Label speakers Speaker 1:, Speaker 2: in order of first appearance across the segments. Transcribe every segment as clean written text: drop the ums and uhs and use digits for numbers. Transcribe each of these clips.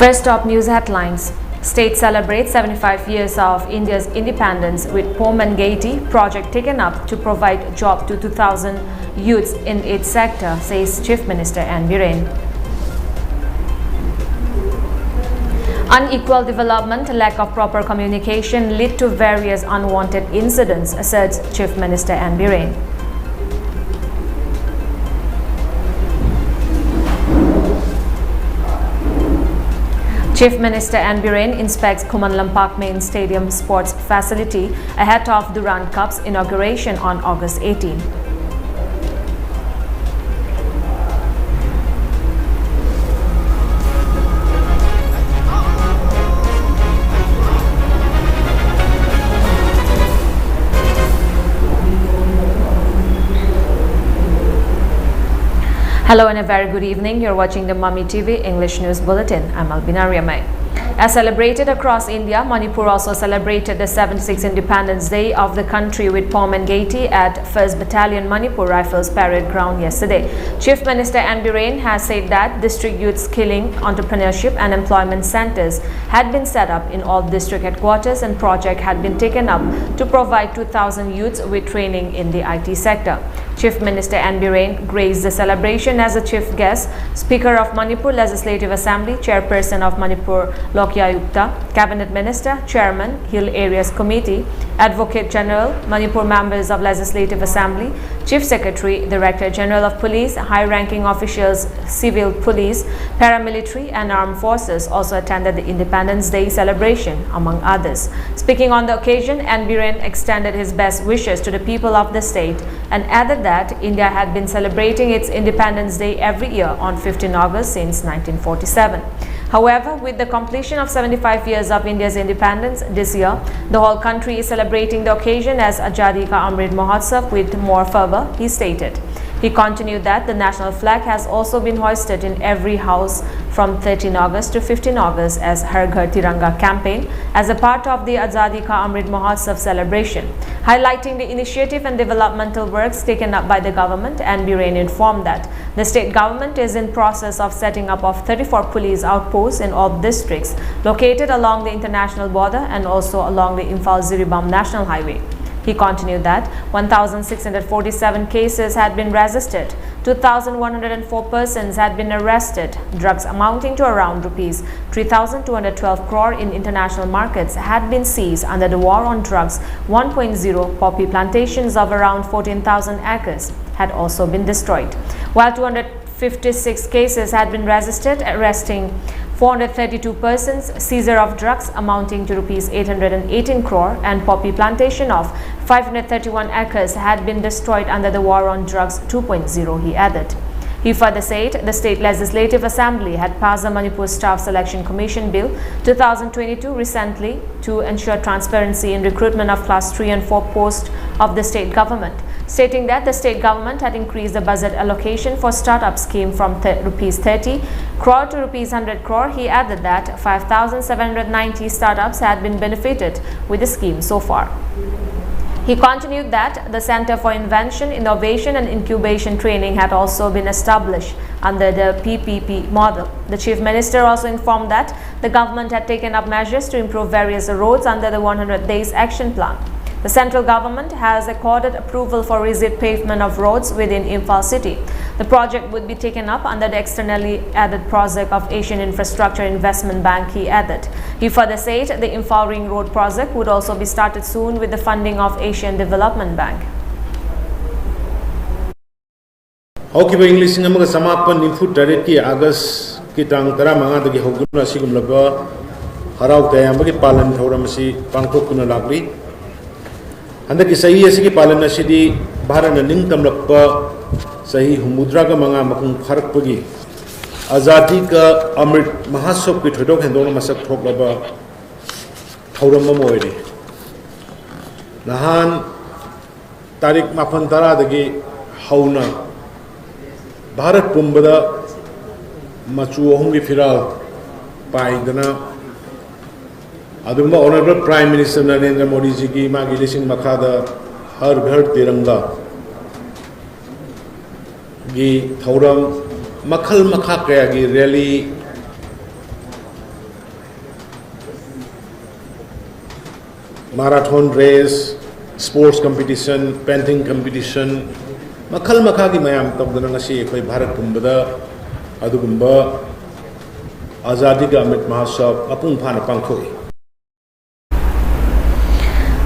Speaker 1: First top news headlines. State celebrates 75 years of India's independence with pomp and gaiety. Project taken up to provide job to 2,000 youths in its sector, says Chief Minister N. Biren. Unequal development, lack of proper communication lead to various unwanted incidents, asserts Chief Minister N. Biren. Chief Minister N. Biren inspects Kuman Lampak Main Stadium sports facility ahead of Durand Cup's inauguration on August 18. Hello and a very good evening. You're watching the MAMI TV English News Bulletin. I'm ALBINA. As celebrated across India, Manipur also celebrated the 76th Independence Day of the country with pomp and gaiety at 1st Battalion Manipur Rifles Parade Ground yesterday. Chief Minister N. Biren has said that district youth skilling, entrepreneurship and employment centers had been set up in all district headquarters and project had been taken up to provide 2,000 youths with training in the IT sector. Chief Minister N. Biren graced the celebration as a chief guest, Speaker of Manipur Legislative Assembly, Chairperson of Manipur Lokya Yukta, Cabinet Minister, Chairman, Hill Areas Committee, Advocate General, Manipur members of Legislative Assembly, Chief Secretary, Director General of Police, high-ranking officials, civil police, paramilitary and armed forces also attended the Independence Day celebration, among others. Speaking on the occasion, N. Biren extended his best wishes to the people of the state and added that India had been celebrating its Independence Day every year on 15 August since 1947. However, with the completion of 75 years of India's independence this year, the whole country is celebrating the occasion as Azadi Ka Amrit Mahotsav with more fervor, he stated. He continued that the national flag has also been hoisted in every house from 13 August to 15 August as Har Ghar Tiranga campaign as a part of the Azadi Ka Amrit Mahotsav celebration. Highlighting the initiative and developmental works taken up by the government, N. Biren informed that the state government is in process of setting up of 34 police outposts in all districts located along the international border and also along the Imphal-Ziribam National Highway. He continued that 1,647 cases had been registered, 2,104 persons had been arrested, drugs amounting to around rupees 3,212 crore in international markets had been seized under the war on drugs 1.0, poppy plantations of around 14,000 acres had also been destroyed, while 256 cases had been registered, arresting 432 persons, seizure of drugs amounting to rupees 818 crore and poppy plantation of 531 acres had been destroyed under the war on drugs 2.0, he added. He further said the State Legislative Assembly had passed the Manipur Staff Selection Commission Bill 2022 recently to ensure transparency in recruitment of Class 3 and 4 posts of the state government, stating that the state government had increased the budget allocation for startup scheme from rupees 30 crore to rupees 100 crore. He added that 5,790 startups had been benefited with the scheme so far. He continued that the Center for Invention, Innovation and Incubation Training had also been established under the PPP model. The Chief Minister also informed that the government had taken up measures to improve various roads under the 100 Days Action Plan. The central government has accorded approval for resit pavement of roads within Imphal city. The project would be taken up under the externally added project of Asian Infrastructure Investment Bank, he added. He further said the Imphal Ring Road project would also be started soon with the funding of Asian Development Bank.
Speaker 2: Hokiba English namaga samapan input tariki August kitang tara manga dagi hoguna sigumlaba harau tayamagi palan thoramasi pangkokuna lagri. Andaki sahi asigi palan asidi bharana ningtamlakpa sahi humudra ka manga makung kharakpagi Azadi ka Amrit Mahotsav ki thodok hendona masak thoklaba thauram moire nahan tarik mapan tara dagi hauna Bharat pumbada machu ahum gi firal paidana Aduma Honorable Prime Minister Narendra Modi ji ki magi lising makhada Har Ghar Tiranga gi thauram makhal makha kaya gi rally marathon race, sports competition, painting competition, makhal makhagi mayam tawdana ngasi ekoi Bharat pumbada adugumba Azadi ka Amrit Mahotsav mapung phana pangthoi.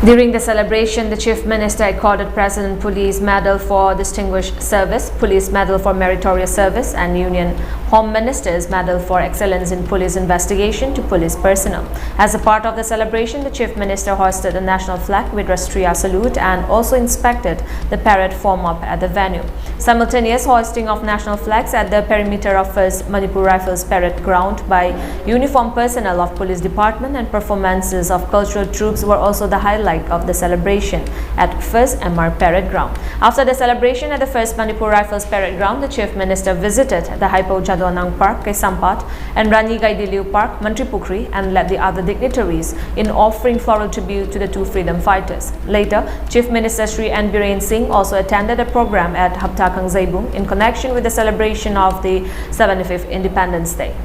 Speaker 1: During the celebration, the Chief Minister accorded President Police Medal for Distinguished Service, Police Medal for Meritorious Service and Union Home Minister's Medal for Excellence in Police Investigation to police personnel. As a part of the celebration, the Chief Minister hoisted the national flag with Rashtriya salute and also inspected the parade form-up at the venue. Simultaneous hoisting of national flags at the perimeter of 1st Manipur Rifles Parade Ground by uniformed personnel of Police Department and performances of cultural troops were also the highlight of the celebration at 1st MR Parade Ground. After the celebration at the 1st Manipur Rifles Parade Ground, the Chief Minister visited the Hypo Jadwanang Park, Kesampat and Rani Gaidiliu Park, Mantripukri, and led the other dignitaries in offering floral tribute to the two freedom fighters. Later, Chief Minister Shri N. Biren Singh also attended a program at Haptakang Zaibung in connection with the celebration of the 75th Independence Day.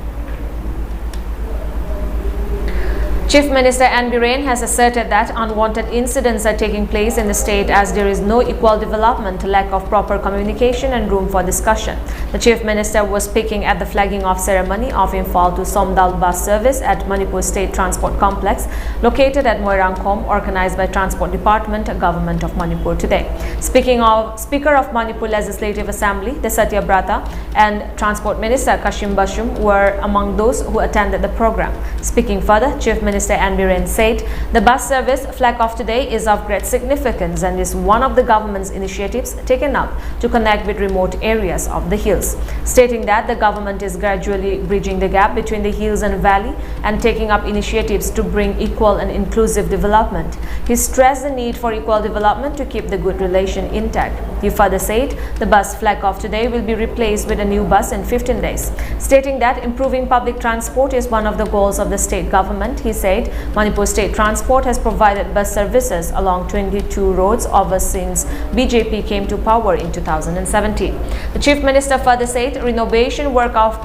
Speaker 1: Chief Minister N. Biren has asserted that unwanted incidents are taking place in the state as there is no equal development, lack of proper communication and room for discussion. The Chief Minister was speaking at the flagging off ceremony of Imphal to Somdal bus service at Manipur State Transport Complex located at Moirangkom, organized by Transport Department, Government of Manipur today. Speaker of Manipur Legislative Assembly, the Satya Brata, and Transport Minister Kashim Bashum were among those who attended the program. Speaking further, Chief Minister N. Biren said the bus service flag off today is of great significance and is one of the government's initiatives taken up to connect with remote areas of the hills, stating that the government is gradually bridging the gap between the hills and valley and taking up initiatives to bring equal and inclusive development. He stressed the need for equal development to keep the good relation intact. He further said the bus flag off today will be replaced with a new bus in 15 days, stating that improving public transport is one of the goals of the state government. He said Manipur State Transport has provided bus services along 22 roads ever since BJP came to power in 2017. The Chief Minister further said renovation work of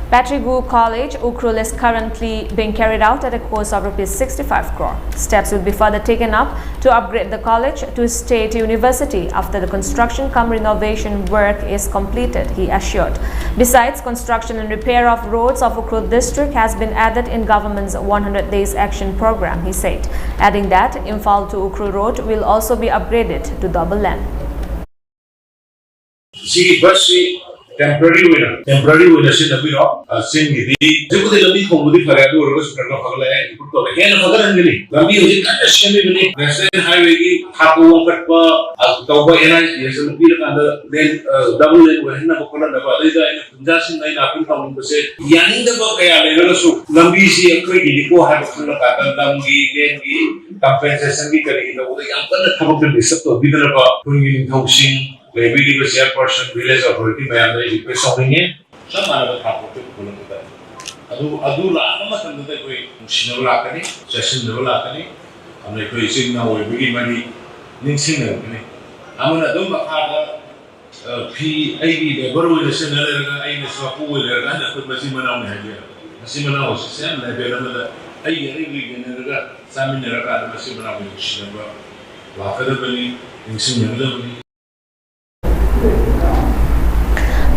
Speaker 1: Patrigu College, Ukhrul, is currently being carried out at a cost of Rs 65 crore. Steps will be further taken up to upgrade the college to state university after the construction cum renovation work is completed, he assured. Besides, construction and repair of roads of Ukhrul district has been added in government's 100 days action program, he said, adding that Imphal to Ukhrul road will also be upgraded to double lane.
Speaker 3: Temporary winner sin na biro sin gidi jibudi lambi khongudi faradu orgo sukar phagla hai input ko hen phagla ngili lambi hoji kan shemi bini national highway ki thapu wangkat pa tawba ena yesal pir kan then double lane ko henna ko na ba dai da ina punja sin nai na pin tawun ko se yani da ba kaya le su lambi si akoi gidi ko ha ko na ka lambi den gi compensation gi kari da wo yang kan thabu ke disap to bidala ba kungi thausin maybe the chairperson village authority may have the request of it. Some other couple of people adu la nama tanda da koi sino la kani session level la kani amne koi sing na wo bigi mani ning sing na kani amana dum ba kha p id de baru le sen le ga ai ne swa pu le ga na ko masi mana me haja masi mana o sen le be na da ai yari gi ne ga samin ne ga masi mana me sino ba wa fa da bani ning sing ne da bani.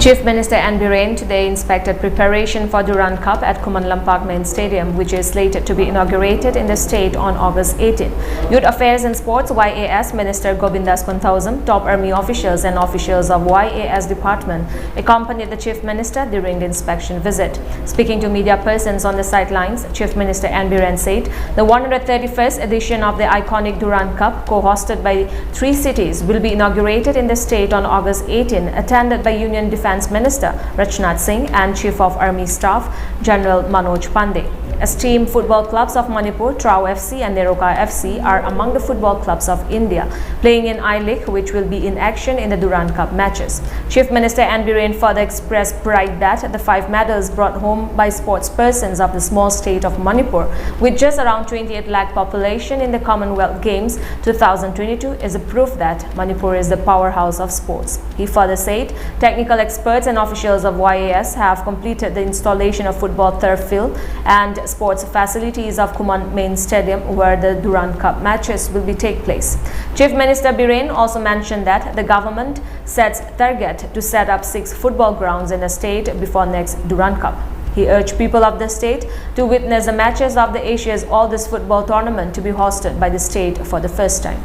Speaker 1: Chief Minister N. Biren today inspected preparation for Durand Cup at Kumandalam Park Main Stadium, which is slated to be inaugurated in the state on August 18. Youth Affairs and Sports YAS Minister Govindas Konthausam, top army officials and officials of YAS department accompanied the Chief Minister during the inspection visit. Speaking to media persons on the sidelines, Chief Minister N. Biren said the 131st edition of the iconic Durand Cup, co-hosted by 3 cities, will be inaugurated in the state on August 18, attended by Union Defence Minister Rajnath Singh and Chief of Army Staff General Manoj Pandey. Esteemed football clubs of Manipur, Trau FC and Neroka FC are among the football clubs of India playing in I-League, which will be in action in the Durand Cup matches. Chief Minister N. Biren further expressed pride that the 5 medals brought home by sports persons of the small state of Manipur, with just around 28 lakh population in the Commonwealth Games 2022, is a proof that Manipur is the powerhouse of sports. He further said technical experts and officials of YAS have completed the installation of football turf field and sports facilities of Kuman Main Stadium, where the Durand Cup matches will be take place. Chief Minister Biren also mentioned that the government sets target to set up 6 football grounds in the state before next Durand Cup. He urged people of the state to witness the matches of the Asia's oldest football tournament to be hosted by the state for the first time.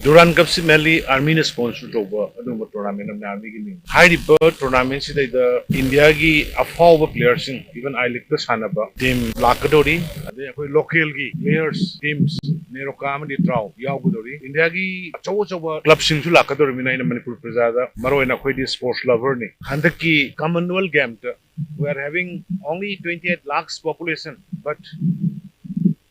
Speaker 4: Durand Cup mainly Army sponsor tournament of Army gini. High bird tournament si the India gi afhaw players even I like the sanaba team lakadori ade koi local gi players teams nerokam di draw yaugudori India gi chawa club sing su lakadori mina in Manipur prajada maro ina koi di sports lover ni handaki Commonwealth game we are having only 28 lakhs population but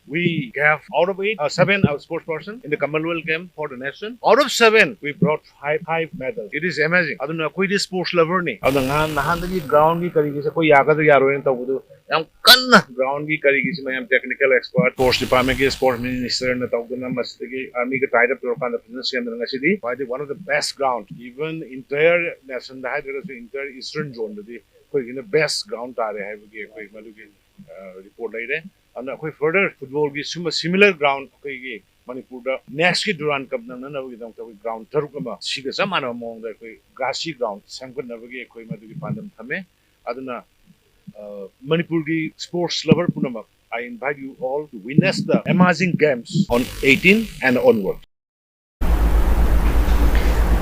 Speaker 4: we have out of 7 sports person in the Commonwealth game for the nation. Out of 7, we brought 5 medals. It is amazing. Aduna koi di sports lover ni. Aduna nahan di ground ki karigi se koi yaga di yaro yin tabudu. Yang kan ground ki karigi se mayam technical expert, sports department ki sports minister na tawduna mastigi army ka tied up to kan business ke andar ngasidi. By the one of the best ground. Even entire nation da there is entire eastern zone di koi in the best ground ta rahe hai ki koi malu ki report lai rahe. And further football gi similar ground koi Manipur da next ki Durand Cup na na gi dong ground tarukama siga samana mong da koi grassy ground sangkut na gi koi madu gi pandam thame aduna Manipur gi sports lover punama I invite you all to witness the amazing games on 18 and onward.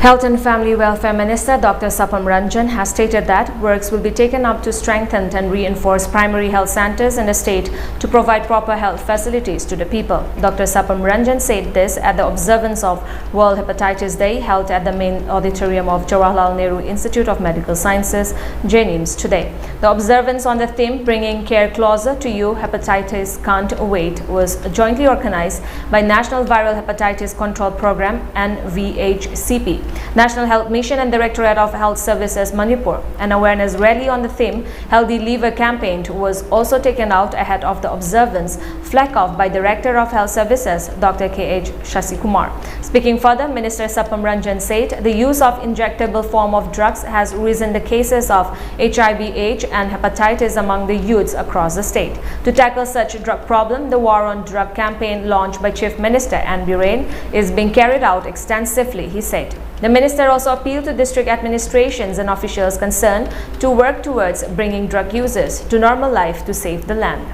Speaker 1: Health and Family Welfare Minister Dr. Sapam Ranjan has stated that works will be taken up to strengthen and reinforce primary health centers in the state to provide proper health facilities to the people. Dr. Sapam Ranjan said this at the observance of World Hepatitis Day held at the main auditorium of Jawaharlal Nehru Institute of Medical Sciences, JNIMS, today. The observance on the theme Bringing Care Closer to You, Hepatitis Can't Wait was jointly organized by National Viral Hepatitis Control Program and VHCP, National Health Mission and Directorate of Health Services Manipur. An awareness rally on the theme Healthy Liver campaign was also taken out ahead of the observance flag off by Director of Health Services Dr. K.H. Shasikumar. Speaking further, Minister Sapam Ranjan said the use of injectable form of drugs has risen the cases of HIV/AIDS and hepatitis among the youths across the state. To tackle such a drug problem, the War on Drug campaign launched by Chief Minister N. Biren is being carried out extensively, he said. The minister also appealed to district administrations and officials concerned to work towards bringing drug users to normal life to save the land.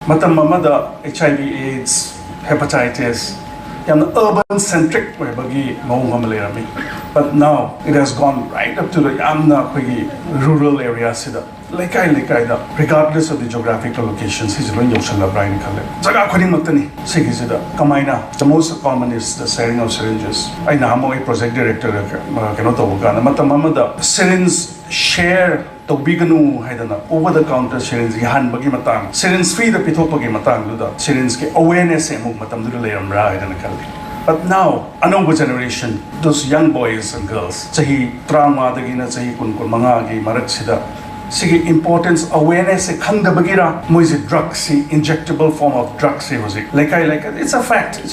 Speaker 5: Matam mamada HIV/AIDS, hepatitis, urban centric way bagi maung. But now it has gone right up to the rural areas. Regardless of the geographical locations, the most common is the sharing of syringes. I am a project director. Syringes share over the counter syringe syringe free the syringe awareness but now, another generation, those young boys and girls, importance awareness drugs, injectable form of drugs. It's a fact. And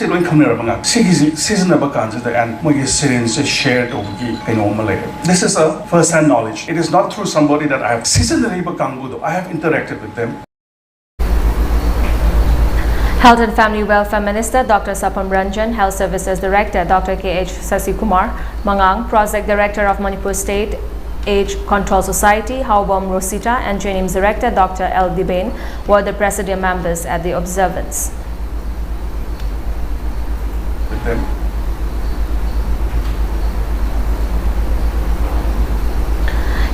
Speaker 5: syringe shared this is a first-hand knowledge. It is not through somebody that I have I have interacted with them.
Speaker 1: Health and Family Welfare Minister Dr. Sapam Ranjan, Health Services Director Dr. K.H. Shasikumar Mangang, Project Director of Manipur State Age Control Society, Haubom Rosita, and JNIMS Director Dr. L. Dibain were the presidium members at the observance.
Speaker 5: With them.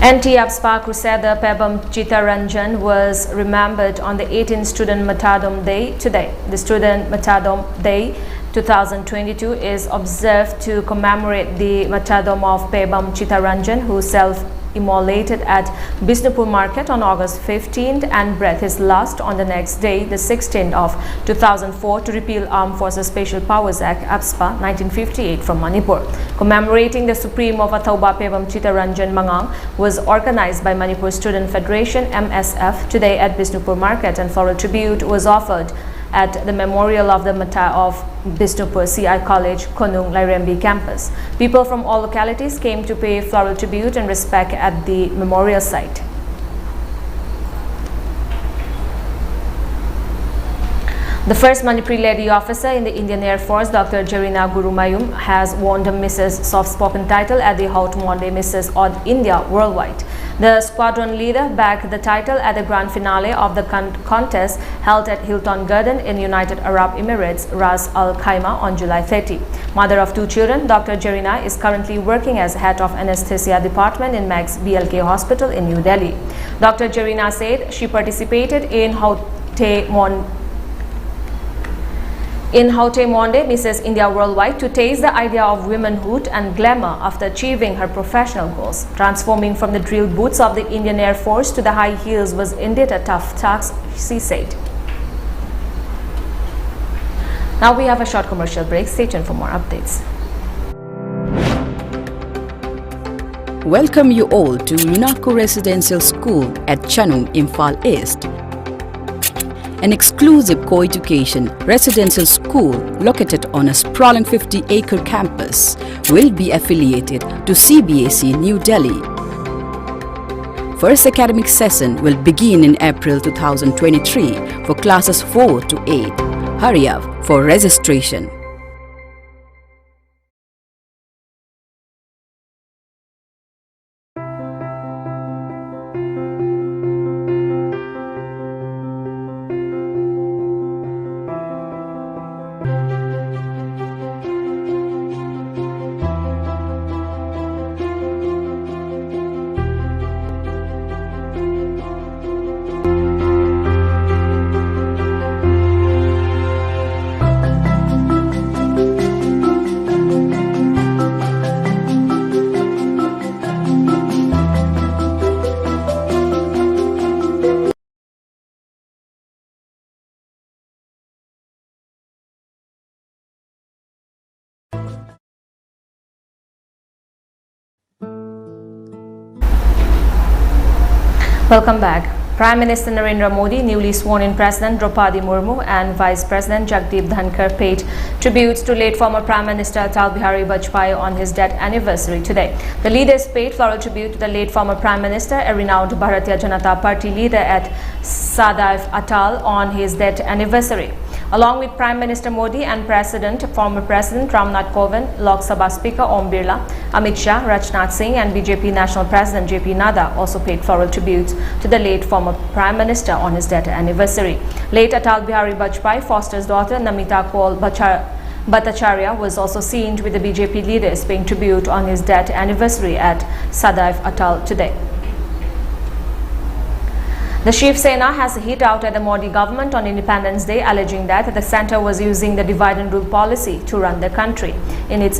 Speaker 1: NT APSPA Crusader Pebam Chitaranjan was remembered on the 18th Student Matadom Day today. The Student Matadom Day 2022 is observed to commemorate the Matadom of Pebam Chitaranjan, who self-immolated at Bisnupur Market on August 15th and breathed his last on the next day, the 16th of 2004, to repeal Armed Forces Special Powers Act APSPA 1958 from Manipur. Commemorating the Supreme of Athauba Pebam Chitaranjan Mangang was organized by Manipur Student Federation MSF today at Bisnupur Market, and floral tribute was offered at the memorial of the Mata of Bisnupur CI College, Konung, Lairembi campus. People from all localities came to pay floral tribute and respect at the memorial site. The first Manipuri lady officer in the Indian Air Force, Dr. Jarina Gurumayum, has won the Mrs. Soft-Spoken title at the Haute Monde Mrs. Odd India Worldwide. The squadron leader bagged the title at the grand finale of the contest held at Hilton Garden in United Arab Emirates, Ras Al Khaimah on July 30. Mother of 2 children, Dr. Jarina is currently working as head of anesthesia department in Max BLK Hospital in New Delhi. Dr. Jarina said she participated in Haute Monde Mrs. India Worldwide to taste the idea of womanhood and glamour after achieving her professional goals. Transforming from the drill boots of the Indian Air Force to the high heels was indeed a tough task, she said. Now we have a short commercial break. Stay tuned for more updates.
Speaker 6: Welcome you all to UNACO Residential School at Chanum, Imphal East. An exclusive co-education residential school located on a sprawling 50-acre campus will be affiliated to CBSE New Delhi. First academic session will begin in April 2023 for classes 4 to 8. Hurry up for registration.
Speaker 1: Welcome back. Prime Minister Narendra Modi, newly sworn-in President Draupadi Murmu and Vice President Jagdeep Dhankar paid tributes to late former Prime Minister Atal Bihari Vajpayee on his death anniversary today. The leaders paid floral tribute to the late former Prime Minister, a renowned Bharatiya Janata Party leader at Sadaiv Atal on his death anniversary. Along with Prime Minister Modi and former President Ramnath Kovind, Lok Sabha Speaker Om Birla, Amit Shah, Rajnath Singh and BJP National President JP Nadda also paid floral tributes to the late former Prime Minister on his death anniversary. Late Atal Bihari Vajpayee foster's daughter Namita Kaul Bhattacharya was also seen with the BJP leaders paying tribute on his death anniversary at Sadaiv Atal today. The Shiv Sena has hit out at the Modi government on Independence Day, alleging that the centre was using the divide and rule policy to run the country. In its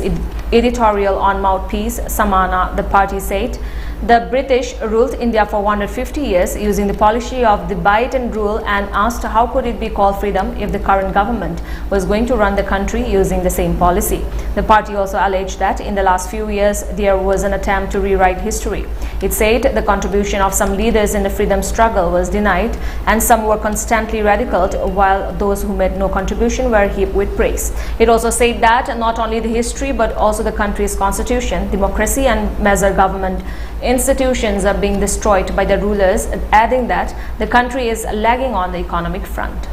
Speaker 1: editorial on Mouthpiece, Samana, the party said, the British ruled India for 150 years using the policy of divide and rule, and asked how could it be called freedom if the current government was going to run the country using the same policy. The party also alleged that in the last few years there was an attempt to rewrite history. It said the contribution of some leaders in the freedom struggle was denied and some were constantly ridiculed, while those who made no contribution were heaped with praise. It also said that not only the history but also the country's constitution, democracy and major government institutions are being destroyed by the rulers, adding that the country is lagging on the economic front.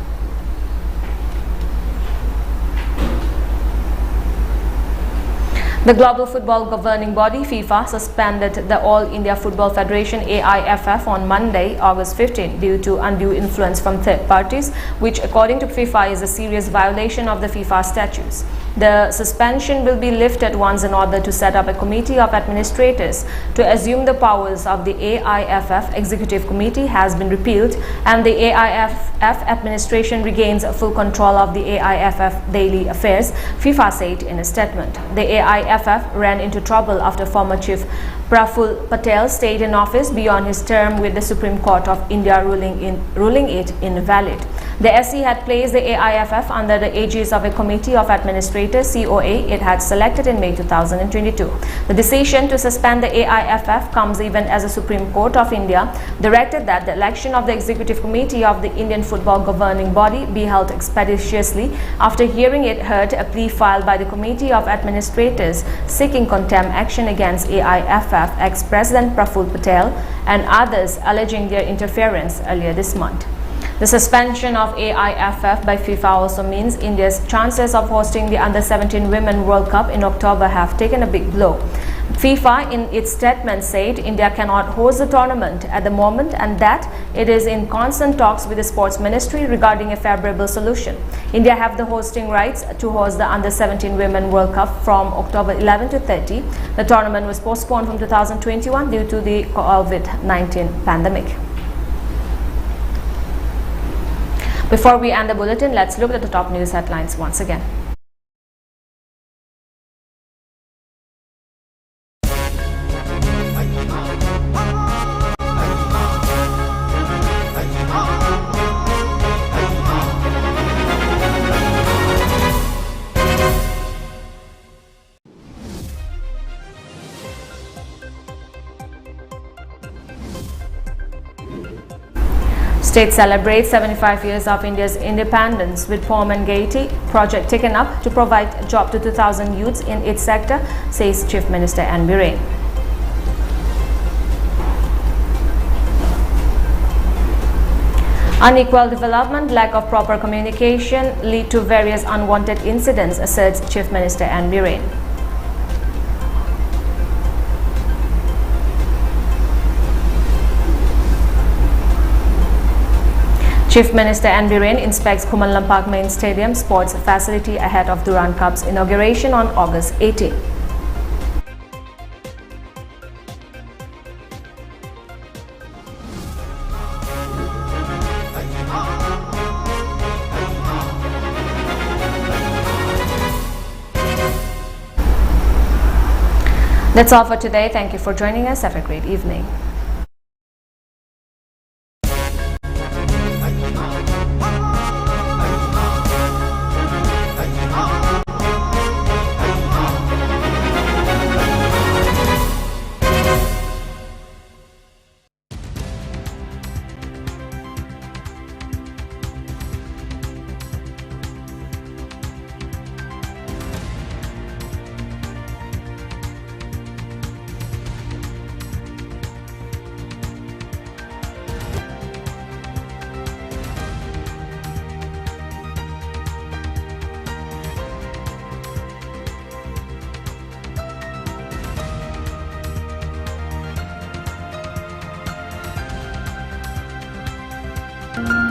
Speaker 1: The global football governing body FIFA suspended the All India Football Federation AIFF on Monday, August 15 due to undue influence from third parties, which according to FIFA is a serious violation of the FIFA statutes. The suspension will be lifted once in order to set up a committee of administrators to assume the powers of the AIFF executive committee has been repealed and the AIFF administration regains full control of the AIFF daily affairs, FIFA said in a statement. The AIFF ran into trouble after former chief Praful Patel stayed in office beyond his term, with the Supreme Court of India ruling it invalid. The SC had placed the AIFF under the aegis of a committee of administrators COA it had selected in May 2022. The decision to suspend the AIFF comes even as the Supreme Court of India directed that the election of the executive committee of the Indian football governing body be held expeditiously after hearing it heard a plea filed by the committee of administrators seeking contempt action against AIFF ex-President Praful Patel and others alleging their interference earlier this month. The suspension of AIFF by FIFA also means India's chances of hosting the Under-17 Women World Cup in October have taken a big blow. FIFA, in its statement, said India cannot host the tournament at the moment and that it is in constant talks with the Sports Ministry regarding a favorable solution. India have the hosting rights to host the Under-17 Women World Cup from October 11 to 30. The tournament was postponed from 2021 due to the COVID-19 pandemic. Before we end the bulletin, let's look at the top news headlines once again. State celebrates 75 years of India's independence with pomp and gaiety. Project taken up to provide a job to 2,000 youths in its sector, says Chief Minister N. Biren. Unequal development, lack of proper communication lead to various unwanted incidents, asserts Chief Minister N. Biren. Chief Minister N. Biren inspects Khuman Lampak Main Stadium sports facility ahead of Durand Cup's inauguration on August 18. That's all for today. Thank you for joining us. Have a great evening.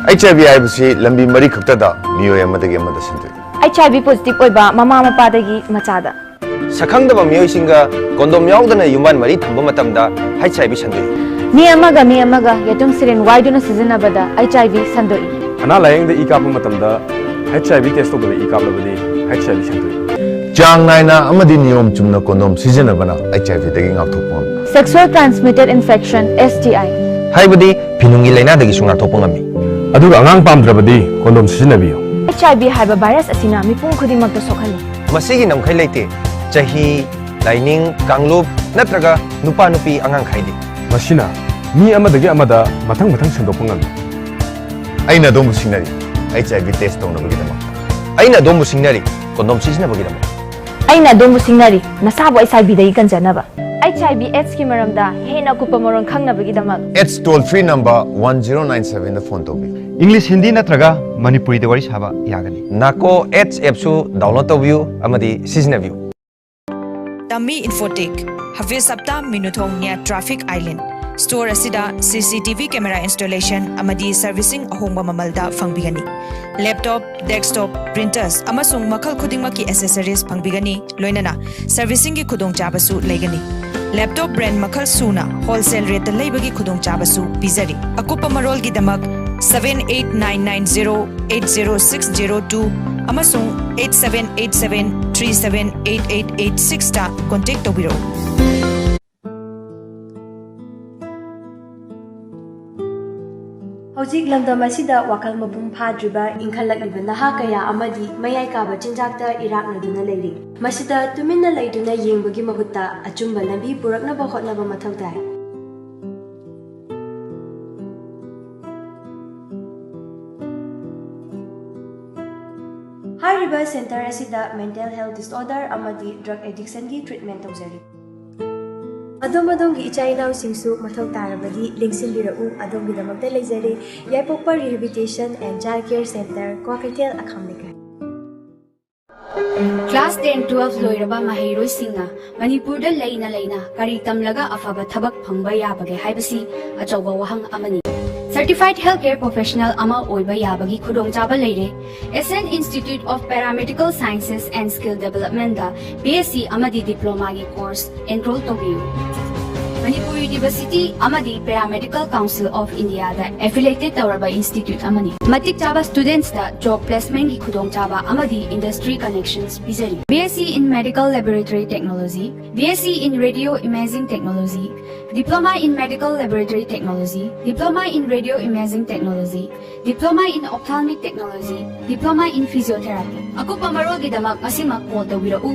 Speaker 7: HIV हाइबसी लंबी मरी खक्तदा मियोय अमदगी अमदा सिंदु
Speaker 8: HIV positive ओइबा mama मपादगी मचादा
Speaker 7: सखंगदबा मियोयसिंगा condom यावदना युमान मरी थंबा मतमदा HIV संदु
Speaker 8: मी अमगा यतुंग Sirin वाइडुना सिजनबदा HIV संदुई
Speaker 9: अना लायंगदा इकाप मतमदा HIV test तोबदा इकापलबदी HIV संदुई
Speaker 7: चांग नायना अमदी नियम Chumna condom सिजनबना HIV दगी ngakthopom
Speaker 8: sexual transmitted infection STI
Speaker 7: हाइबदी फिनुंगी लाइना दगी Sunga थोपंगमी
Speaker 9: अदुगा अंगांग पामद्रबदी condom सिजनबियो
Speaker 8: HIV हाइबा virus असिना मिपुं खुदिमक्ता सोखली
Speaker 7: मसीगी नमखै लेते चही लाइनिंग कांगलुप नत्रगा नुपा नुपी अंगांग खाइदे
Speaker 9: मसिना मी अमदगी अमदा मथंग मथंग संदोपंगमी
Speaker 7: अइना दोमु सिंगनरी HIV टेस्ट तौनबगीदमक अइना दोमु सिंगनरी कोंडोम सिजनबगीदमक
Speaker 8: अइना दोमु सिंगनरी नसाबो HIV दगी कंजनबा HIV AIDS की मरमदा हेना कुपा मरन खंगनबगीदमक
Speaker 7: AIDS टोल फ्री नंबर 1097 दा फोन तोबी
Speaker 10: इंग्लिश हिंदी नत्रगा मणिपुरी दवारी साबा यागनी
Speaker 7: नाको AIDS एप सु डाउनलोड तोबियो अमदी सिजनबियो
Speaker 11: तमी इन्फोटेक हवे सप्ता मिनुथोंग निया ट्रैफिक आइलैंड स्टोर असिदा CCTV कैमरा इंस्टॉलेशन अमदी सर्विसिंग अहोंबा ममलदा फंगबिगनी लैपटॉप डेस्कटॉप प्रिंटर्स अमसुंग मखल खुदिंगमकी एक्सेसरीज फंगबिगनी लोइनना सर्विसिंग की खुदोंचाबसु लेगनी लैपटॉप ब्रांड मखल सुना होलसेल रेट लेबगी खुदोंचाबसु पिजरी अकुपा मरोल की दमक 7899080602 अमसुंग 8787378886 ता कांटेक्ट तोबिरो
Speaker 12: हौजिक लंदम असिदा वाखल मपुंग फाद्रिबा इंखलक्लिबा नहा कया अमदी मयाय काबा चिंजाकता इराकनदुना लेरि मसिदा तुमिन्ना लैदुना येंबगी महुत्ता अचुंबा लंबी पुरकनबा होटनबा मथौ ताय हारिबा सेंटर असिदा मेंटल हेल्थ डिसऑर्डर अमदी ड्रग एडिक्शन की ट्रीटमेंट तौजरी ꯑꯗꯣꯝ ꯑꯗꯣꯝꯒꯤ ꯏꯆꯥ ꯏꯅꯥꯎꯁꯤꯡꯁꯨ ꯃꯊꯧ ꯇꯥꯔꯕꯗꯤ ꯂꯦꯡꯁꯤꯟꯕꯤꯔꯛꯎ ꯑꯗꯣꯝꯒꯤꯗꯃꯛꯇ ꯂꯩꯖꯔꯦ ꯌꯥꯏꯄꯣꯛꯄ rehabilitation and child care centre ꯀ꯭ꯋꯥꯀꯩꯊꯦꯜ ꯑꯈꯥꯝꯂꯩꯀꯥꯏ
Speaker 13: Class 10-12 loiraba maheiroisingna Manipurda leina leina kari tamlaga afaba thabak phangba yabage haibasi achauba wahang amani Certified Healthcare Professional ama oiba yabagi khudongchaba leire SN Institute of Paramedical Sciences and Skill Development da BSc amadi diploma gi course enroll tobiyu Manipur University amadi Paramedical Council of India da affiliated tawraba institute amani matik chaba students da job placement gi khudongchaba amadi industry connections bizari BSc in Medical Laboratory Technology BSc in Radio Imaging Technology Diploma in Medical Laboratory Technology Diploma in Radio Imaging Technology Diploma in Ophthalmic Technology Diploma in Physiotherapy Aku pamarol gidamak asimak call tawirau